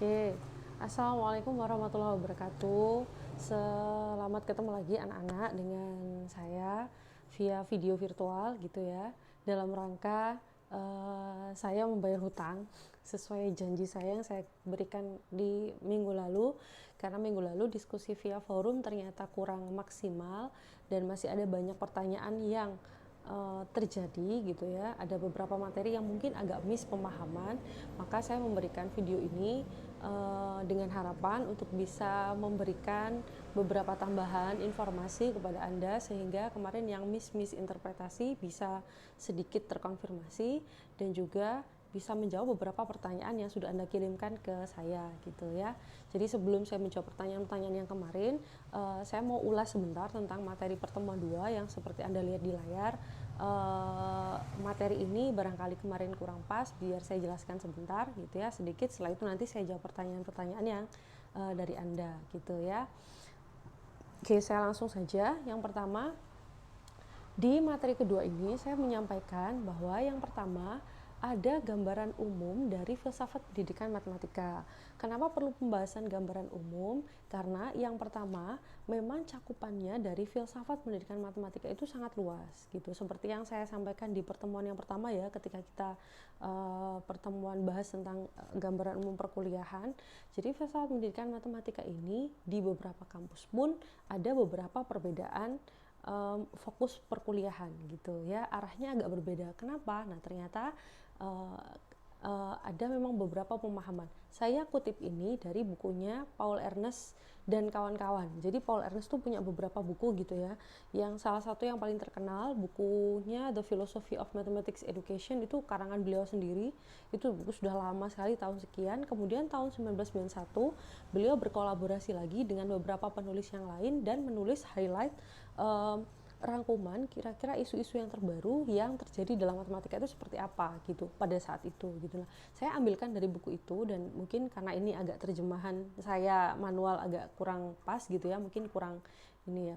Oke, Assalamualaikum warahmatullahi wabarakatuh. Selamat ketemu lagi anak-anak dengan saya via video virtual gitu ya. Dalam rangka saya membayar hutang sesuai janji saya yang saya berikan di minggu lalu. Karena minggu lalu diskusi via forum ternyata kurang maksimal dan masih ada banyak pertanyaan yang terjadi gitu ya, ada beberapa materi yang mungkin agak miss pemahaman, maka saya memberikan video ini dengan harapan untuk bisa memberikan beberapa tambahan informasi kepada Anda sehingga kemarin yang miss interpretasi bisa sedikit terkonfirmasi dan juga bisa menjawab beberapa pertanyaan yang sudah Anda kirimkan ke saya gitu ya. Jadi sebelum saya menjawab pertanyaan-pertanyaan yang kemarin, saya mau ulas sebentar tentang materi pertemuan 2 yang seperti Anda lihat di layar. Materi ini barangkali kemarin kurang pas, biar saya jelaskan sebentar gitu ya, sedikit. Setelah itu nanti saya jawab pertanyaan-pertanyaan yang dari Anda gitu ya. Oke, saya langsung saja. Yang pertama, di materi kedua ini saya menyampaikan bahwa yang pertama ada gambaran umum dari filsafat pendidikan matematika. Kenapa perlu pembahasan gambaran umum? Karena yang pertama, memang cakupannya dari filsafat pendidikan matematika itu sangat luas gitu. Seperti yang saya sampaikan di pertemuan yang pertama ya, ketika kita pertemuan bahas tentang gambaran umum perkuliahan. Jadi filsafat pendidikan matematika ini di beberapa kampus pun ada beberapa perbedaan fokus perkuliahan gitu ya, arahnya agak berbeda. Kenapa? Nah ternyata ada memang beberapa pemahaman. Saya kutip ini dari bukunya Paul Ernst dan kawan-kawan. Jadi Paul Ernst tuh punya beberapa buku gitu ya. Yang salah satu yang paling terkenal bukunya The Philosophy of Mathematics Education, itu karangan beliau sendiri. Itu buku sudah lama sekali, tahun sekian. Kemudian tahun 1991 beliau berkolaborasi lagi dengan beberapa penulis yang lain dan menulis highlight rangkuman kira-kira isu-isu yang terbaru yang terjadi dalam matematika itu seperti apa gitu pada saat itu gitu lah. Saya ambilkan dari buku itu dan mungkin karena ini agak terjemahan saya manual agak kurang pas gitu ya, mungkin kurang ini ya.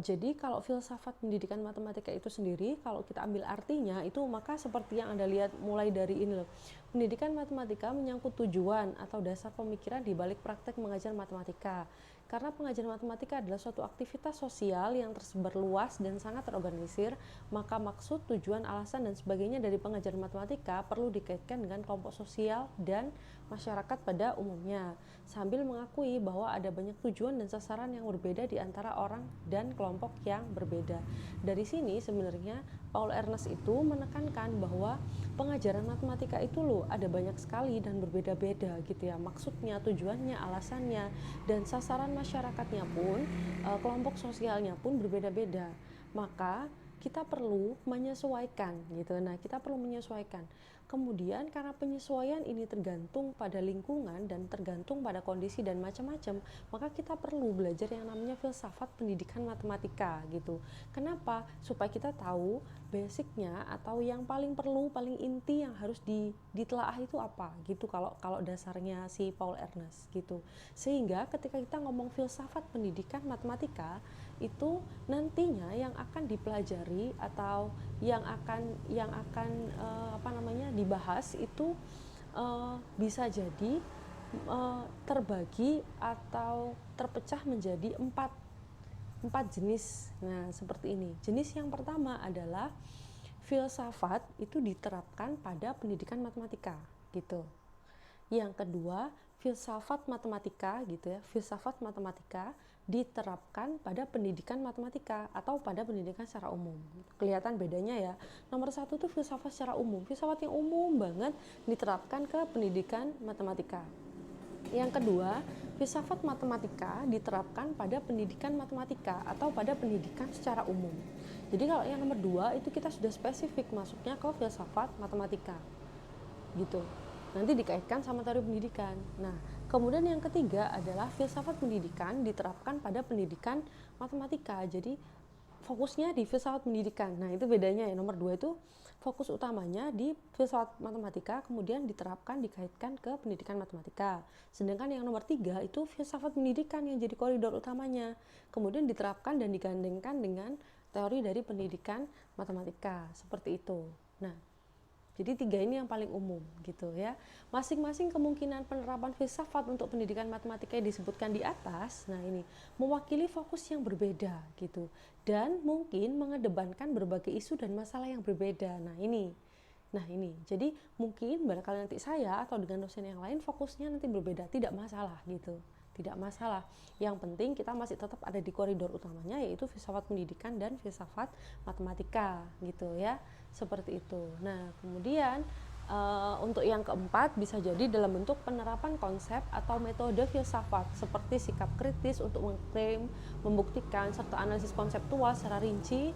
Jadi kalau filsafat pendidikan matematika itu sendiri, kalau kita ambil artinya itu, maka seperti yang Anda lihat mulai dari ini loh. Pendidikan matematika menyangkut tujuan atau dasar pemikiran di balik praktek mengajar matematika. Karena pengajaran matematika adalah suatu aktivitas sosial yang tersebar luas dan sangat terorganisir, maka maksud, tujuan, alasan, dan sebagainya dari pengajaran matematika perlu dikaitkan dengan kelompok sosial dan masyarakat pada umumnya, sambil mengakui bahwa ada banyak tujuan dan sasaran yang berbeda di antara orang dan kelompok yang berbeda. Dari sini sebenarnya Paul Ernst itu menekankan bahwa pengajaran matematika itu loh ada banyak sekali dan berbeda-beda gitu ya, maksudnya, tujuannya, alasannya, dan sasaran masyarakatnya pun, kelompok sosialnya pun berbeda-beda. Maka kita perlu menyesuaikan gitu. Nah, kita perlu menyesuaikan. Kemudian karena penyesuaian ini tergantung pada lingkungan dan tergantung pada kondisi dan macam-macam, maka kita perlu belajar yang namanya filsafat pendidikan matematika gitu. Kenapa? Supaya kita tahu basicnya atau yang paling perlu, paling inti yang harus ditelaah itu apa gitu, kalau dasarnya si Paul Ernst gitu. Sehingga ketika kita ngomong filsafat pendidikan matematika, itu nantinya yang akan dipelajari atau yang akan dibahas itu bisa jadi terbagi atau terpecah menjadi empat jenis. Nah, seperti ini. Jenis yang pertama adalah filsafat itu diterapkan pada pendidikan matematika gitu. Yang kedua, filsafat matematika gitu ya. Filsafat matematika diterapkan pada pendidikan matematika atau pada pendidikan secara umum. Kelihatan bedanya ya. Nomor satu itu filsafat secara umum. Filsafat yang umum banget diterapkan ke pendidikan matematika. Yang kedua, filsafat matematika diterapkan pada pendidikan matematika atau pada pendidikan secara umum. Jadi kalau yang nomor dua itu kita sudah spesifik masuknya ke filsafat matematika gitu. Nanti dikaitkan sama teori pendidikan. Nah, kemudian yang ketiga adalah filsafat pendidikan diterapkan pada pendidikan matematika. Jadi fokusnya di filsafat pendidikan. Nah, itu bedanya ya. Nomor 2 itu fokus utamanya di filsafat matematika, kemudian diterapkan, dikaitkan ke pendidikan matematika. Sedangkan yang nomor 3 itu filsafat pendidikan yang jadi koridor utamanya, kemudian diterapkan dan digandengkan dengan teori dari pendidikan matematika. Seperti itu. Nah, Jadi 3 ini yang paling umum gitu ya. Masing-masing kemungkinan penerapan filsafat untuk pendidikan matematika yang disebutkan di atas, nah ini mewakili fokus yang berbeda gitu. Dan mungkin mengedepankan berbagai isu dan masalah yang berbeda. Nah ini, jadi mungkin barangkali nanti saya atau dengan dosen yang lain fokusnya nanti berbeda, tidak masalah gitu. Tidak masalah. Yang penting kita masih tetap ada di koridor utamanya, yaitu filsafat pendidikan dan filsafat matematika gitu ya. Seperti itu. Nah, kemudian untuk yang keempat bisa jadi dalam bentuk penerapan konsep atau metode filsafat seperti sikap kritis untuk mengklaim, membuktikan serta analisis konseptual secara rinci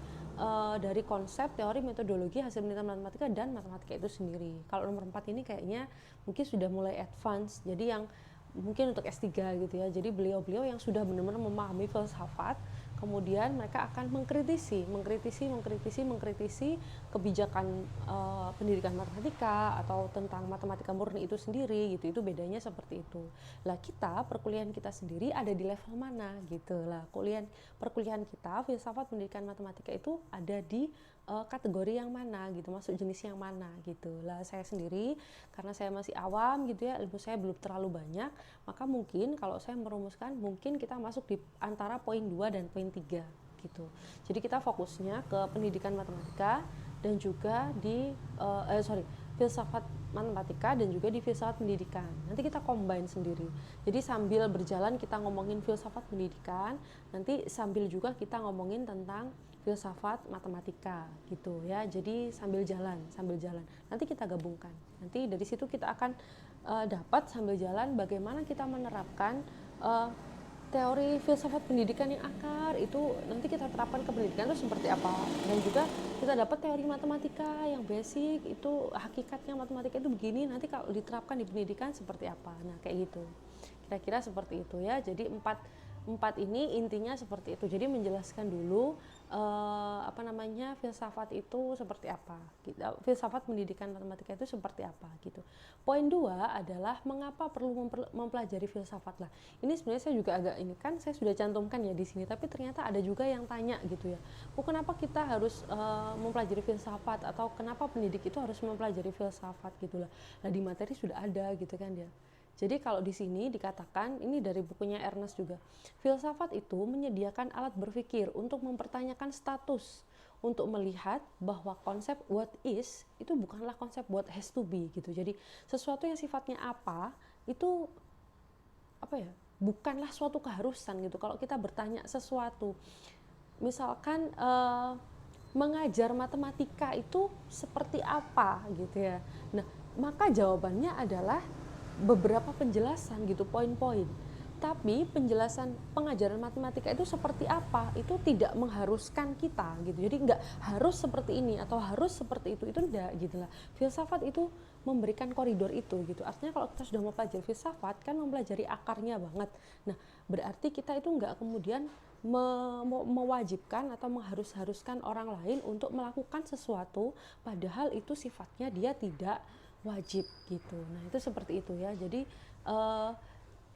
dari konsep, teori, metodologi, hasil penelitian matematika dan matematika itu sendiri. Kalau nomor 4 ini kayaknya mungkin sudah mulai advance, jadi yang mungkin untuk S3 gitu ya. Jadi beliau-beliau yang sudah benar-benar memahami filsafat, kemudian mereka akan mengkritisi kebijakan pendidikan matematika atau tentang matematika murni itu sendiri gitu. Itu bedanya seperti itu. Lah kita perkuliahan kita sendiri ada di level mana gitu. Lah perkuliahan kita filsafat pendidikan matematika itu ada di kategori yang mana gitu, masuk jenis yang mana gitu. Lah saya sendiri karena saya masih awam gitu ya, ilmu saya belum terlalu banyak, maka mungkin kalau saya merumuskan mungkin kita masuk di antara poin 2 dan poin 3 gitu. Jadi kita fokusnya ke pendidikan matematika dan juga di filsafat matematika dan juga di filsafat pendidikan. Nanti kita combine sendiri. Jadi sambil berjalan kita ngomongin filsafat pendidikan, nanti sambil juga kita ngomongin tentang filsafat matematika gitu ya. Jadi sambil jalan. Nanti kita gabungkan. Nanti dari situ kita akan dapat sambil jalan bagaimana kita menerapkan teori filsafat pendidikan yang akar itu nanti kita terapkan ke pendidikan itu seperti apa. Dan juga kita dapat teori matematika yang basic itu hakikatnya matematika itu begini, nanti kalau diterapkan di pendidikan seperti apa. Nah, kayak gitu. Kira-kira seperti itu ya. Jadi empat ini intinya seperti itu. Jadi menjelaskan dulu filsafat itu seperti apa. Filsafat pendidikan matematika itu seperti apa gitu. Poin 2 adalah mengapa perlu mempelajari filsafat lah. Ini sebenarnya saya juga agak ini kan saya sudah cantumkan ya di sini, tapi ternyata ada juga yang tanya gitu ya. Kenapa kita harus mempelajari filsafat atau kenapa pendidik itu harus mempelajari filsafat gitu lah. Nah, di materi sudah ada gitu kan dia. Jadi kalau di sini dikatakan, ini dari bukunya Ernest juga, filsafat itu menyediakan alat berpikir untuk mempertanyakan status, untuk melihat bahwa konsep what is itu bukanlah konsep what has to be gitu. Jadi sesuatu yang sifatnya apa itu bukanlah suatu keharusan gitu. Kalau kita bertanya sesuatu, misalkan mengajar matematika itu seperti apa gitu ya. Nah, maka jawabannya adalah beberapa penjelasan gitu, poin-poin. Tapi penjelasan pengajaran matematika itu seperti apa itu tidak mengharuskan kita gitu. Jadi nggak harus seperti ini atau harus seperti itu enggak gitu lah. Filsafat itu memberikan koridor itu gitu. Artinya kalau kita sudah mempelajari filsafat kan mempelajari akarnya banget. Nah, berarti kita itu nggak kemudian mewajibkan atau mengharuskan orang lain untuk melakukan sesuatu padahal itu sifatnya dia tidak wajib gitu. Nah, itu seperti itu ya. Jadi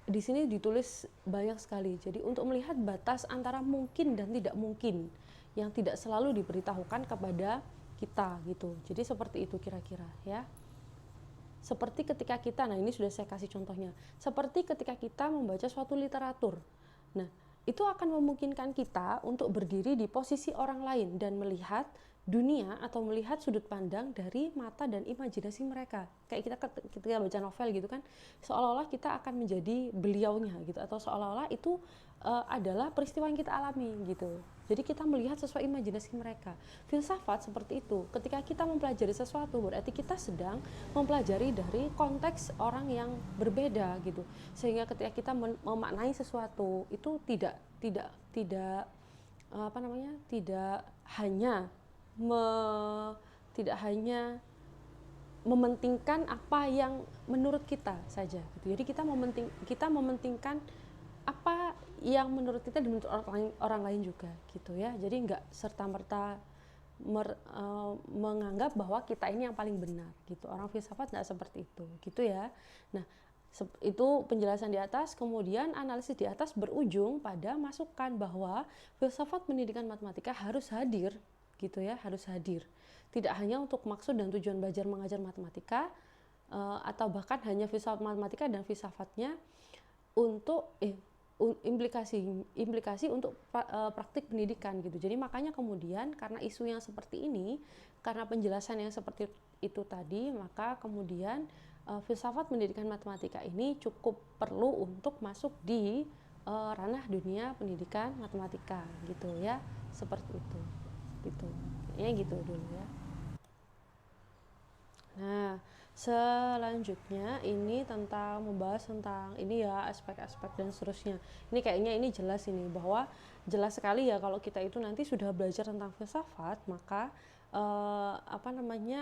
di sini ditulis banyak sekali. Jadi untuk melihat batas antara mungkin dan tidak mungkin yang tidak selalu diberitahukan kepada kita gitu. Jadi seperti itu kira-kira ya. Seperti ketika kita, nah ini sudah saya kasih contohnya. Seperti ketika kita membaca suatu literatur. Nah, itu akan memungkinkan kita untuk berdiri di posisi orang lain dan melihat dunia atau melihat sudut pandang dari mata dan imajinasi mereka. Kayak kita ketika baca novel gitu kan, seolah-olah kita akan menjadi beliaunya gitu, atau seolah-olah itu adalah peristiwa yang kita alami gitu. Jadi kita melihat sesuai imajinasi mereka. Filsafat seperti itu. Ketika kita mempelajari sesuatu, berarti kita sedang mempelajari dari konteks orang yang berbeda gitu. Sehingga ketika kita memaknai sesuatu itu tidak hanya mementingkan apa yang menurut kita saja gitu. Jadi kita mementingkan apa yang menurut kita dan menurut orang lain juga gitu ya. Jadi nggak serta-merta menganggap bahwa kita ini yang paling benar gitu. Orang filsafat nggak seperti itu gitu ya. Nah, itu penjelasan di atas. Kemudian analisis di atas berujung pada masukan bahwa filsafat pendidikan matematika harus hadir gitu ya, harus hadir. tidak hanya untuk maksud dan tujuan belajar mengajar matematika, atau bahkan hanya filsafat matematika dan filsafatnya untuk implikasi untuk praktik pendidikan gitu. Jadi makanya kemudian karena isu yang seperti ini, karena penjelasan yang seperti itu tadi, maka kemudian filsafat pendidikan matematika ini cukup perlu untuk masuk di ranah dunia pendidikan matematika gitu ya, seperti itu gitu ya, gitu dulu ya. Nah, selanjutnya ini membahas tentang ini ya, aspek-aspek dan seterusnya. Ini kayaknya ini jelas ini, bahwa jelas sekali ya kalau kita itu nanti sudah belajar tentang filsafat, maka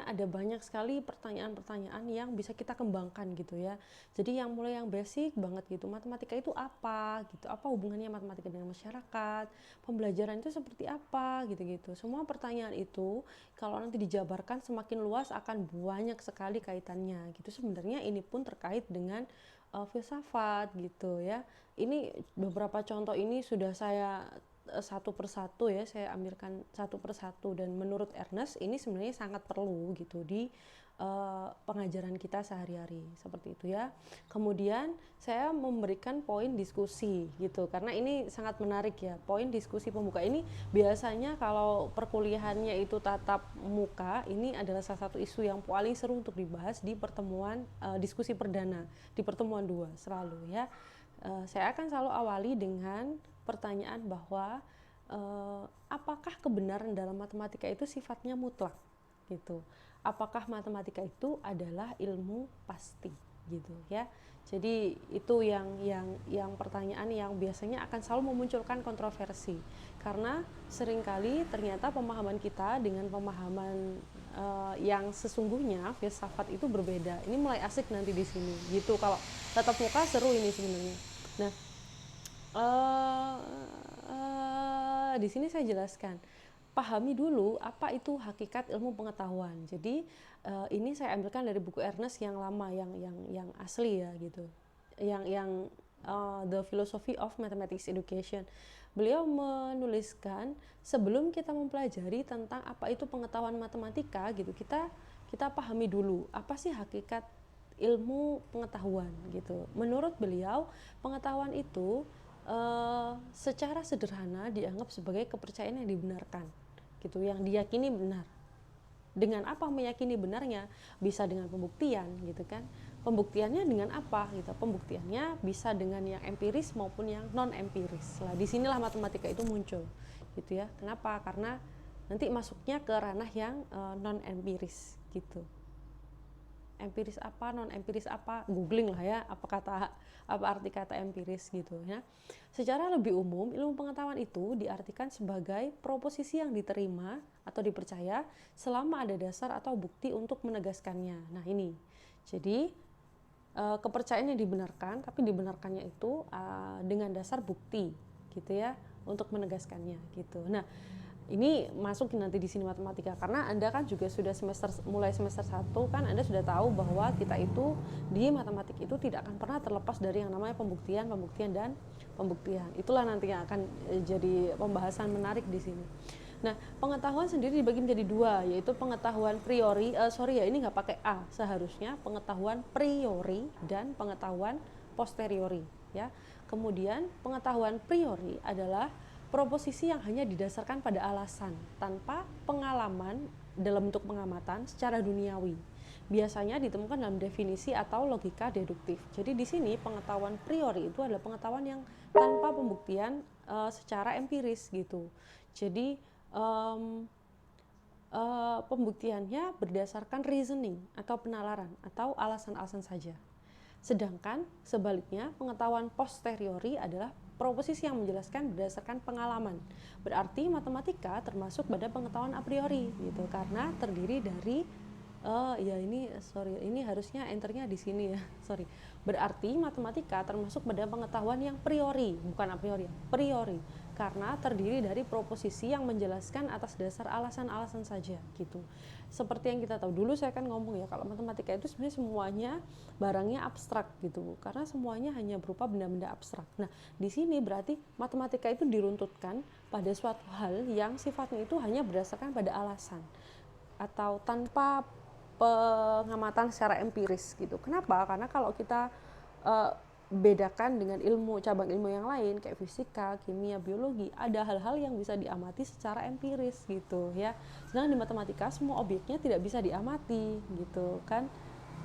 ada banyak sekali pertanyaan-pertanyaan yang bisa kita kembangkan gitu ya. Jadi yang mulai yang basic banget gitu, matematika itu apa gitu, apa hubungannya matematika dengan masyarakat, pembelajaran itu seperti apa gitu-gitu. Semua pertanyaan itu kalau nanti dijabarkan semakin luas akan banyak sekali kaitannya gitu. Sebenarnya ini pun terkait dengan filsafat gitu ya. Ini beberapa contoh ini sudah saya satu persatu ya, saya ambilkan satu persatu, dan menurut Ernest ini sebenarnya sangat perlu gitu di pengajaran kita sehari-hari, seperti itu ya. Kemudian saya memberikan poin diskusi gitu, karena ini sangat menarik ya, poin diskusi pembuka ini. Biasanya kalau perkuliahannya itu tatap muka, ini adalah salah satu isu yang paling seru untuk dibahas di pertemuan diskusi perdana, di pertemuan 2 selalu ya. Saya akan selalu awali dengan pertanyaan bahwa apakah kebenaran dalam matematika itu sifatnya mutlak gitu. Apakah matematika itu adalah ilmu pasti gitu ya. Jadi itu yang pertanyaan yang biasanya akan selalu memunculkan kontroversi, karena seringkali ternyata pemahaman kita dengan pemahaman yang sesungguhnya filsafat itu berbeda. Ini mulai asik nanti di sini gitu. Kalau tatap muka seru ini sebenarnya. Nah, di sini saya jelaskan, pahami dulu apa itu hakikat ilmu pengetahuan. Jadi ini saya ambilkan dari buku Ernest yang lama, yang asli ya gitu, yang The Philosophy of Mathematics Education. Beliau menuliskan, sebelum kita mempelajari tentang apa itu pengetahuan matematika gitu, kita pahami dulu apa sih hakikat ilmu pengetahuan gitu. Menurut beliau, pengetahuan itu secara sederhana dianggap sebagai kepercayaan yang dibenarkan gitu, yang diyakini benar. Dengan apa meyakini benarnya? Bisa dengan pembuktian gitu kan. Pembuktiannya dengan apa gitu? Pembuktiannya bisa dengan yang empiris maupun yang non empiris. Lah disinilah matematika itu muncul gitu ya. Kenapa? Karena nanti masuknya ke ranah yang non empiris gitu. Empiris apa, non empiris apa, googling lah ya, apa arti kata empiris gitu ya. Secara lebih umum, ilmu pengetahuan itu diartikan sebagai proposisi yang diterima atau dipercaya selama ada dasar atau bukti untuk menegaskannya. Nah ini, jadi kepercayaan yang dibenarkan, tapi dibenarkannya itu dengan dasar bukti gitu ya, untuk menegaskannya gitu. Nah ini masuk nanti di sini matematika, karena Anda kan juga sudah mulai semester 1 kan Anda sudah tahu bahwa kita itu di matematik itu tidak akan pernah terlepas dari yang namanya pembuktian dan pembuktian. Itulah nanti yang akan jadi pembahasan menarik di sini. Nah, pengetahuan sendiri dibagi menjadi 2, yaitu pengetahuan priori, ini nggak pakai A, seharusnya pengetahuan priori dan pengetahuan posteriori ya. Kemudian pengetahuan priori adalah proposisi yang hanya didasarkan pada alasan tanpa pengalaman dalam bentuk pengamatan secara duniawi. Biasanya ditemukan dalam definisi atau logika deduktif. Jadi di sini pengetahuan priori itu adalah pengetahuan yang tanpa pembuktian secara empiris gitu. Jadi pembuktiannya berdasarkan reasoning atau penalaran atau alasan-alasan saja. Sedangkan sebaliknya pengetahuan posteriori adalah proposisi yang menjelaskan berdasarkan pengalaman. Berarti matematika termasuk pada pengetahuan a priori gitu, karena terdiri dari ini harusnya enternya di sini ya. Berarti matematika termasuk pada pengetahuan yang priori, bukan a priori, priori, karena terdiri dari proposisi yang menjelaskan atas dasar alasan-alasan saja gitu. Seperti yang kita tahu dulu, saya kan ngomong ya, kalau matematika itu sebenarnya semuanya barangnya abstrak gitu, karena semuanya hanya berupa benda-benda abstrak. Nah, di sini berarti matematika itu diruntutkan pada suatu hal yang sifatnya itu hanya berdasarkan pada alasan. atau tanpa pengamatan secara empiris gitu. Kenapa? Karena kalau kita uh, bedakan dengan cabang ilmu yang lain kayak fisika, kimia, biologi, ada hal-hal yang bisa diamati secara empiris gitu ya. Sedangkan di matematika semua objeknya tidak bisa diamati gitu kan.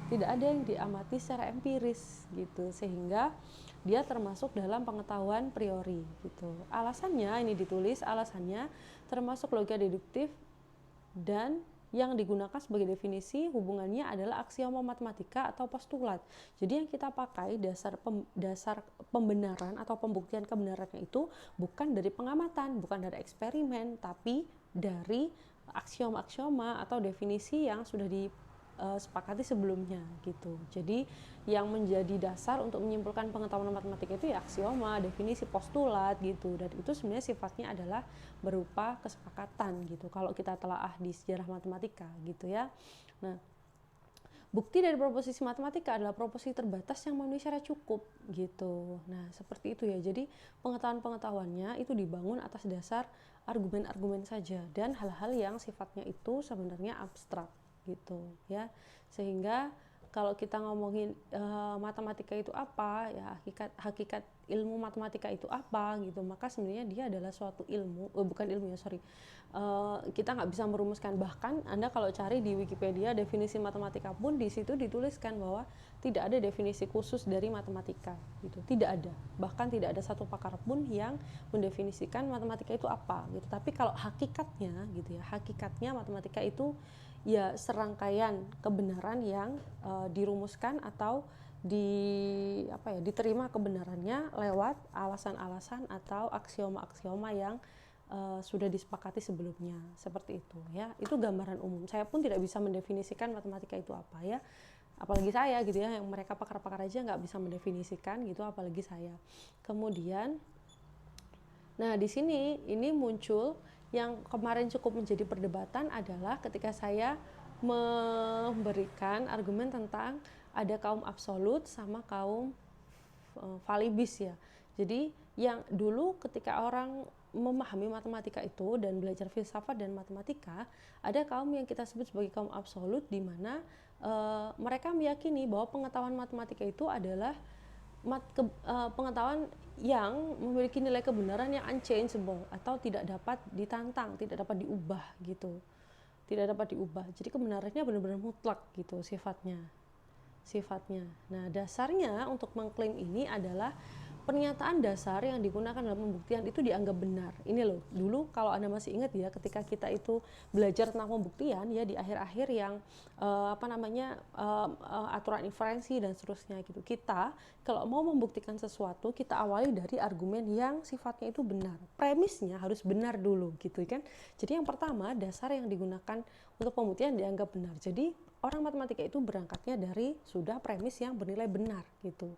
Tidak ada yang diamati secara empiris gitu, sehingga dia termasuk dalam pengetahuan priori gitu. Alasannya ini ditulis, alasannya termasuk logika deduktif, dan yang digunakan sebagai definisi hubungannya adalah aksioma matematika atau postulat. Jadi yang kita pakai dasar pembenaran atau pembuktian kebenarannya itu bukan dari pengamatan, bukan dari eksperimen, tapi dari aksioma-aksioma atau definisi yang sudah disepakati sebelumnya gitu. Jadi yang menjadi dasar untuk menyimpulkan pengetahuan matematika itu ya aksioma, definisi, postulat gitu. Dan itu sebenarnya sifatnya adalah berupa kesepakatan gitu kalau kita telaah di sejarah matematika gitu ya. Nah, bukti dari proposisi matematika adalah proposisi terbatas yang memenuhi syarat cukup gitu. Nah, seperti itu ya. Jadi pengetahuan-pengetahuannya itu dibangun atas dasar argumen-argumen saja dan hal-hal yang sifatnya itu sebenarnya abstrak gitu ya. Sehingga kalau kita ngomongin matematika itu apa ya, hakikat ilmu matematika itu apa gitu, maka sebenarnya dia adalah suatu ilmu, bukan ilmu ya, sorry, kita nggak bisa merumuskan. Bahkan Anda kalau cari di Wikipedia definisi matematika pun di situ dituliskan bahwa tidak ada definisi khusus dari matematika gitu, tidak ada, bahkan tidak ada satu pakar pun yang mendefinisikan matematika itu apa gitu. Tapi kalau hakikatnya gitu ya, hakikatnya matematika itu ya serangkaian kebenaran yang dirumuskan atau diterima kebenarannya lewat alasan-alasan atau aksioma-aksioma yang sudah disepakati sebelumnya, seperti itu ya. Itu gambaran umum. Saya pun tidak bisa mendefinisikan matematika itu apa ya, apalagi saya gitu ya, yang mereka pakar-pakar aja nggak bisa mendefinisikan gitu, apalagi saya. Kemudian nah di sini ini muncul yang kemarin cukup menjadi perdebatan adalah ketika saya memberikan argumen tentang ada kaum absolut sama kaum falibis ya. Jadi yang dulu ketika orang memahami matematika itu dan belajar filsafat dan matematika, ada kaum yang kita sebut sebagai kaum absolut, di mana mereka meyakini bahwa pengetahuan matematika itu adalah pengetahuan yang memiliki nilai kebenaran yang unchangeable atau tidak dapat ditantang, tidak dapat diubah gitu. Tidak dapat diubah. Jadi kebenarannya benar-benar mutlak gitu sifatnya. Nah, dasarnya untuk mengklaim ini adalah pernyataan dasar yang digunakan dalam pembuktian itu dianggap benar. Ini loh, dulu kalau Anda masih ingat ya, ketika kita itu belajar tentang pembuktian ya di akhir-akhir yang aturan inferensi dan seterusnya gitu. Kita kalau mau membuktikan sesuatu, kita awali dari argumen yang sifatnya itu benar. Premisnya harus benar dulu gitu kan. Jadi yang pertama, dasar yang digunakan untuk pembuktian dianggap benar. Jadi orang matematika itu berangkatnya dari sudah premis yang bernilai benar gitu.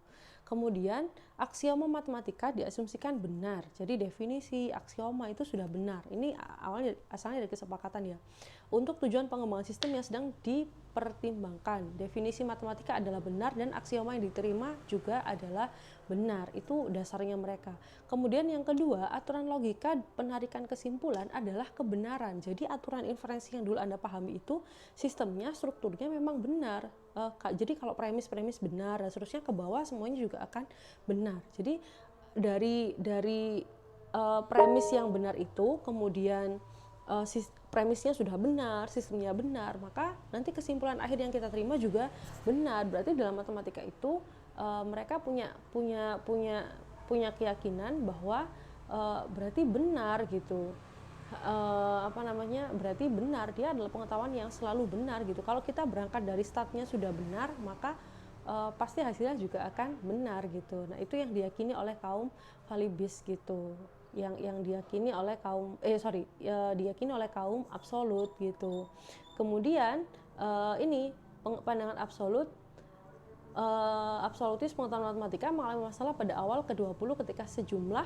Kemudian aksioma matematika diasumsikan benar. Jadi definisi aksioma itu sudah benar. Ini asalnya dari kesepakatan ya. Untuk tujuan pengembangan sistem yang sedang dipertimbangkan, definisi matematika adalah benar dan aksioma yang diterima juga adalah benar. Itu dasarnya mereka. Kemudian yang kedua, aturan logika penarikan kesimpulan adalah kebenaran. Jadi aturan inferensi yang dulu Anda pahami itu sistemnya, strukturnya memang benar. Jadi kalau premis-premis benar dan seterusnya ke bawah semuanya juga akan benar. Jadi dari premis yang benar itu, kemudian premisnya sudah benar, sistemnya benar, maka nanti kesimpulan akhir yang kita terima juga benar. Berarti dalam matematika itu mereka punya keyakinan bahwa berarti benar gitu. Berarti benar, dia adalah pengetahuan yang selalu benar gitu. Kalau kita berangkat dari startnya sudah benar, maka pasti hasilnya juga akan benar gitu. Nah, itu yang diyakini oleh kaum falibis gitu, yang diyakini oleh diyakini oleh kaum absolut gitu. Kemudian ini pandangan absolutis pengetahuan matematika mengalami masalah pada awal ke-20 ketika sejumlah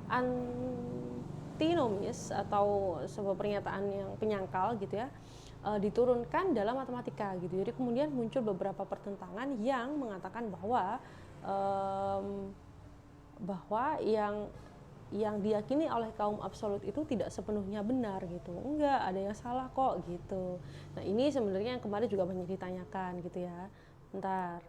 antinomis atau sebuah pernyataan yang penyangkal gitu ya diturunkan dalam matematika gitu. Jadi kemudian muncul beberapa pertentangan yang mengatakan bahwa yang yang diyakini oleh kaum absolut itu tidak sepenuhnya benar gitu. Enggak, ada yang salah kok gitu. Nah, ini sebenarnya yang kemarin juga banyak ditanyakan gitu ya. Bentar.